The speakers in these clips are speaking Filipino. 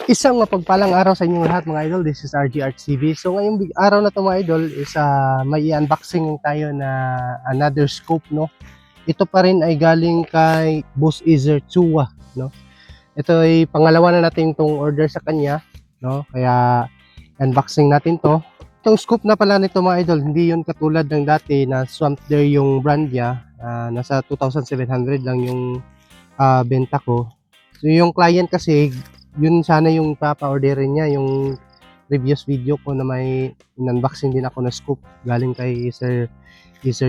Isang mapagpalang araw sa inyong lahat mga idol. This is RG Art TV. So ngayong araw na to mga idol is may unboxing tayo na another scope, no. Ito pa rin ay galing kay Boss Ezer Chua, no. Ito ay pangalawa na natin tong order sa kanya, no. Kaya unboxing natin to. Itong scope na pala nito mga idol, hindi yun katulad ng dati na Swamp Dare yung brand niya. Nasa 2,700 lang yung benta ko. So yung client kasi yun sana yung papa-orderin niya, yung previous video ko na may unboxing din ako na scoop galing kay Sir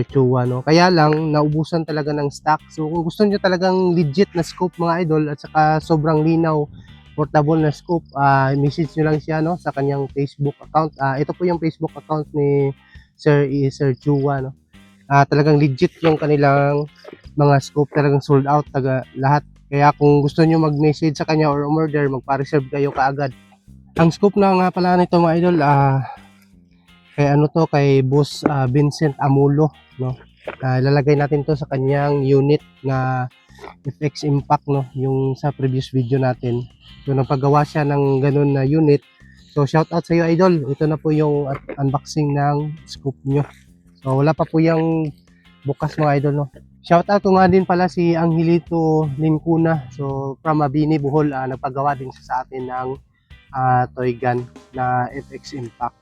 Chua, no. Kaya lang naubusan talaga ng stock. So kung gusto niyo talagang legit na scoop mga idol at saka sobrang linaw, portable na scoop, message niyo lang siya, no, sa kanyang Facebook account. Ito po yung Facebook account ni Sir Chua, no. Talagang legit yung kanilang mga scoop, talagang sold out lahat. Kaya kung gusto niyo mag-message sa kanya or umorder, magpa-reserve kayo kaagad. Ang scoop na nga pala nito mga idol, kay Boss Vincent Amulo, no. Ilalagay natin to sa kanyang unit na FX Impact, no, yung sa previous video natin. So nagpagawa siya ng ganun na unit. So shout out sa iyo idol. Ito na po yung unboxing ng scoop nyo. So wala pa po yung bukas mga idol, no. Shoutout ko nga din pala si Angelito Lincuna. So from Mabini, Bohol, nagpagawa din siya sa atin ng toy gun na FX Impact.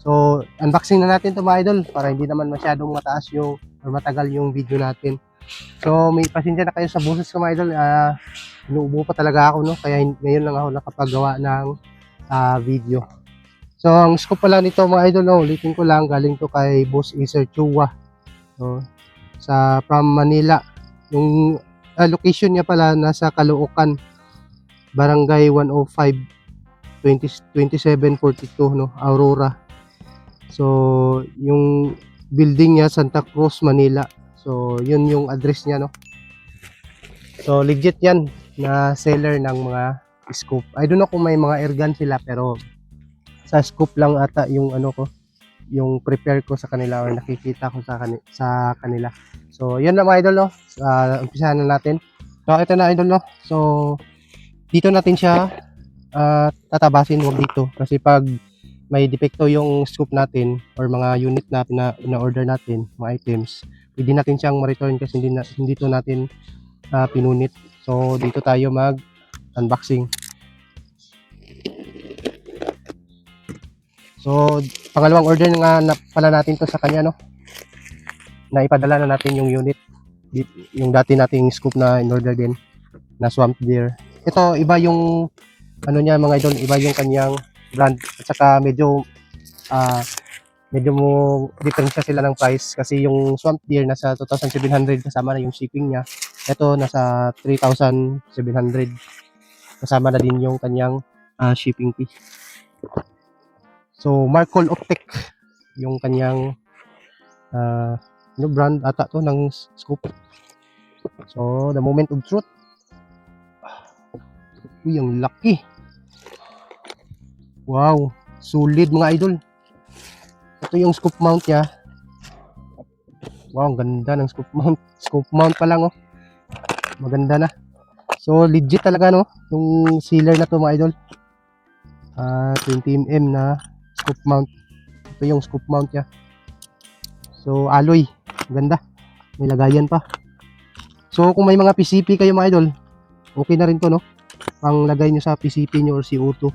So unboxing na natin to mga idol para hindi naman masyadong mataas yung or matagal yung video natin. So may pasensya na kayo sa boses ko mga idol. Inuubo pa talaga ako, no, kaya ngayon lang ako nakapagawa ng video. So ang scoop pala nito mga idol, no, ulitin ko lang, galing to kay Boss Ezer Chua. So from Manila. Yung location niya pala nasa Caloocan, Barangay 105, 2742, no, Aurora. So yung building niya Santa Cruz, Manila. So yun yung address niya, no. So legit yan na seller ng mga scoop. I don't know kung may mga airgun sila, pero sa scoop lang ata yung ano ko, yung prepare ko sa kanila or nakikita ko sa kanila. So yun na mga idol, no. Umpisahan na natin. So ito na idol, no. So dito natin siya tatabasin, wag dito, kasi pag may depekto yung scoop natin or mga unit na na-order natin, mga items, pwede natin siyang ma-return kasi hindi to natin pinunit. So dito tayo mag unboxing. So pangalawang order nga na pala natin to sa kanya, no, na ipadala na natin yung unit, yung dati nating scoop na in-order din na Swamp Deer. Ito iba yung ano niya mga idol, iba yung kanyang brand at saka medyo mo diferensya sila ng price, kasi yung Swamp Deer nasa 2,700 kasama na yung shipping niya. Ito nasa 3,700 kasama na din yung kanyang shipping fee. So Marcol Optic yung kanyang brand ata to ng scoop. So the moment of truth. Uy, ang laki. Wow, solid mga idol. Ito yung scoop mount niya. Wow, ang ganda ng scoop mount. Scoop mount pa lang, oh. Maganda na. So legit talaga, no, yung sealer na to mga idol. 20mm na scoop mount. Ito yung scoop mount niya. So alloy, ganda. May lagayan pa. So kung may mga PCP kayo mga idol, okay na rin to, no, pang lagay nyo sa PCP nyo or CO2.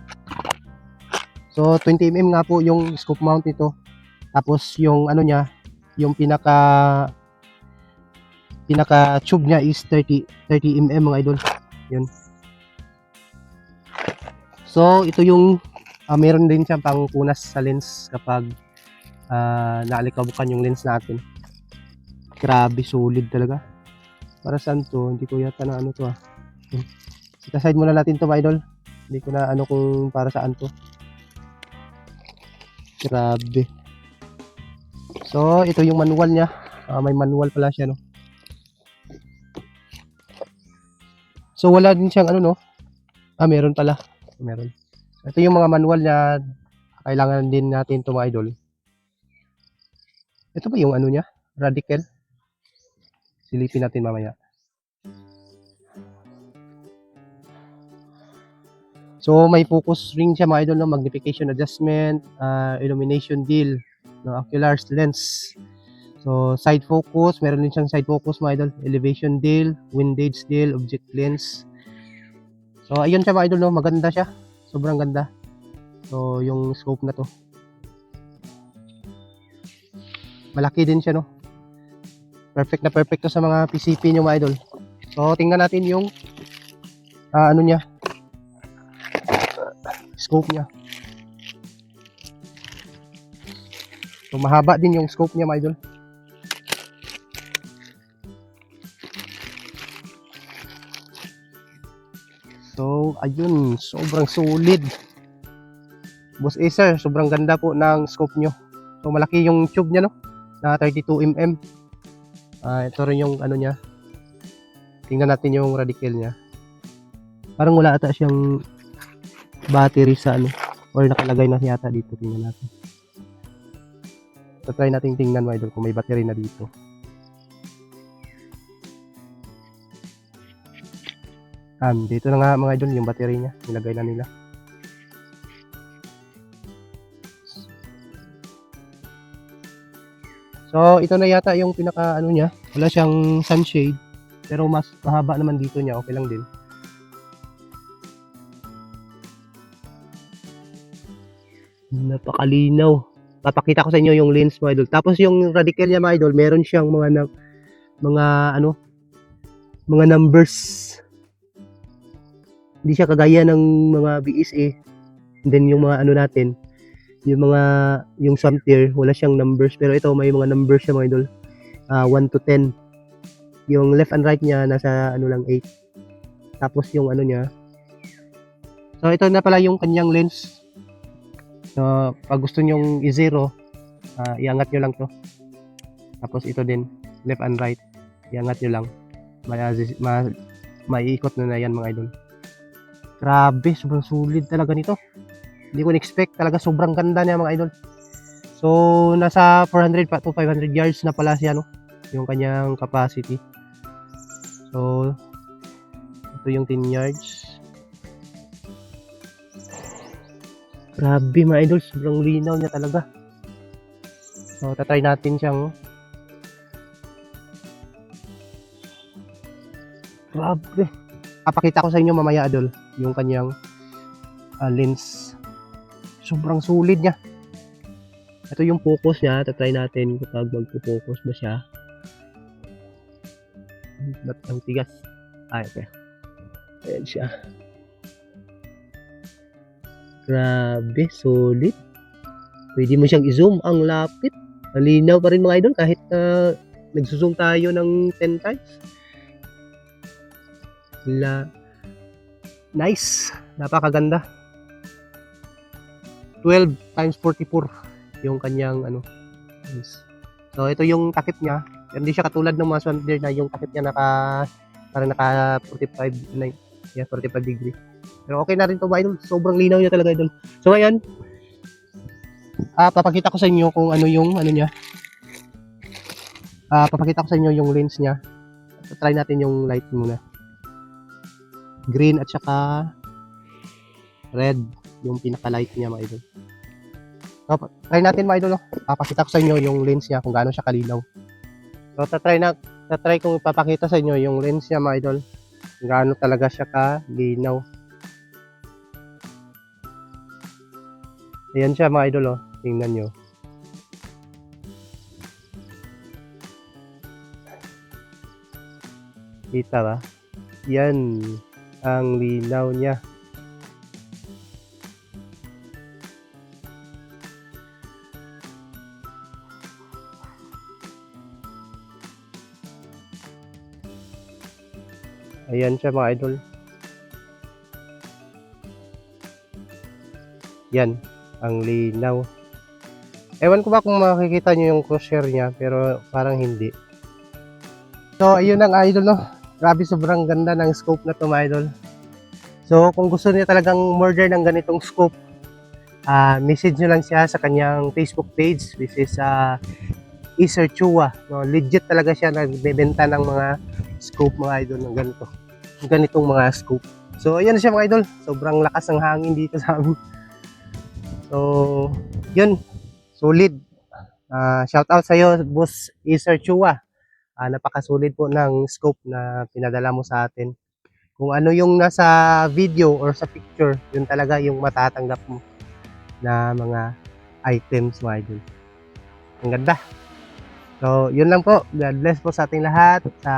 So 20mm nga po yung scoop mount nito. Tapos yung ano niya, yung pinaka tube niya is 30mm mga idol. Yun. So ito yung meron din siyang pang punas sa lens kapag naalikabukan yung lens natin. Grabe, solid talaga. Para saan to? Hindi ko yata na ano to. Itaside muna natin to mga idol. Hindi ko na ano kung para saan to. Grabe. So ito yung manual niya. May manual pala siya, no. So wala din siyang ano, no. Meron pala. Meron. Ito yung mga manual niya. Kailangan din natin to mga idol. Ito ba yung ano niya? Radical. Silipin natin mamaya. So may focus ring siya mga idol, no? Magnification adjustment, illumination deal, no? Oculars, lens. So side focus, meron din siyang side focus mga idol, elevation deal, windage deal, object lens. So ayun siya mga idol, no? Maganda siya, sobrang ganda. So yung scope na to, malaki din siya, no? Perfect na perfect to sa mga PCP nyo mga idol. So tingnan natin yung ano niya, scope niya. So mahaba din yung scope niya mga idol. So ayun, sobrang solid. Boss Acer, sobrang ganda po ng scope nyo. So malaki yung tube niya, no? Na 32mm. Ito rin yung ano niya. Tingnan natin yung radical niya. Parang wala ata siyang battery sa ano, or nakalagay na yata dito. Tingnan natin. So try natin tingnan mga idol kung may battery na dito. Dito na nga mga idol yung battery niya. Nilagay na nila. So ito na yata yung pinaka ano niya. Wala siyang sunshade, pero mas mahaba naman dito niya. Okay lang din. Napakalinaw. Papakita ko sa inyo yung lens mga idol. Tapos yung radical niya mga idol, meron siyang mga numbers. Hindi siya kagaya ng mga BSA. And then yung mga ano natin, yung Samtir, wala siyang numbers, pero ito may mga numbers siya mga idol. 1 to 10. Yung left and right niya nasa ano lang 8. Tapos yung ano niya. So ito na pala yung kanyang lens. So pag gusto nyong i-zero, iangat nyo lang to. Tapos ito din, left and right, iangat nyo lang. Maiikot na yan mga idol. Grabe, sobrang sulit talaga nito. Hindi ko na-expect talaga, sobrang ganda niya mga idol. So nasa 400 to 500 yards na pala siya, no? Yung kanyang capacity. So ito yung 10 yards. Grabe mga idol, sobrang linaw niya talaga. So tatry natin siyang. Grabe. Papakita ko sa inyo mamaya idol yung kanyang lens. Sobrang solid niya. Ito yung focus niya. Tatry natin kapag magpo-focus ba siya. Ba't ang tigas? Okay. Ayan siya. Grabe, solid. Pwede mo siyang i-zoom. Ang lapit. Malinaw pa rin mga idol kahit nagsuzoom tayo ng 10 times. Nice. Napakaganda. 12 times 44 yung kanyang ano. So ito yung takip niya. Hindi siya katulad ng mga Swandler na yung takip niya parang naka 45 degree. Pero okay na rin to mga idol. Sobrang linaw niya talaga idol. So ayan. Papakita ko sa inyo kung ano yung ano niya. Papakita ko sa inyo yung lens niya. So, try natin yung light muna. Green at saka red yung pinaka-light niya mga idol. So, try natin mga idol. No? Papakita ko sa inyo yung lens niya kung gaano siya kalinaw. So tatry kong ipapakita sa inyo yung lens niya mga idol. Kung gaano talaga siya kalinaw. Ayan siya mga idol. Oh. Tingnan nyo. Kita ba? Yan ang linaw niya. Ayan siya mga idol. Yan ang linaw. Ewan ko ba kung makikita nyo yung crosshair niya, pero parang hindi. So ayun ang idol, no. Grabe, sobrang ganda ng scope na to mga idol. So kung gusto niya talagang murder ng ganitong scope, message nyo lang siya sa kanyang Facebook page, which is Acer Chua. No, legit talaga siya nagbebenta ng mga scope mga idol ng ganitong mga scope. So, ayan na siya mga idol. Sobrang lakas ng hangin dito sa amin. So, yun. Solid. Shout out sa'yo, Boss Iser Chua. Napakasulit po ng scope na pinadala mo sa atin. Kung ano yung nasa video or sa picture, yun talaga yung matatanggap mo na mga items mga idol. Ang ganda. So, yun lang po. God bless po sa ating lahat. Sa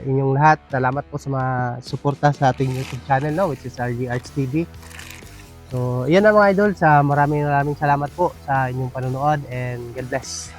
inyong lahat. Salamat po sa mga suporta sa ating YouTube channel, no, which is RG Arts TV. So, yan na mga idol. Maraming salamat po sa inyong panonood and God bless.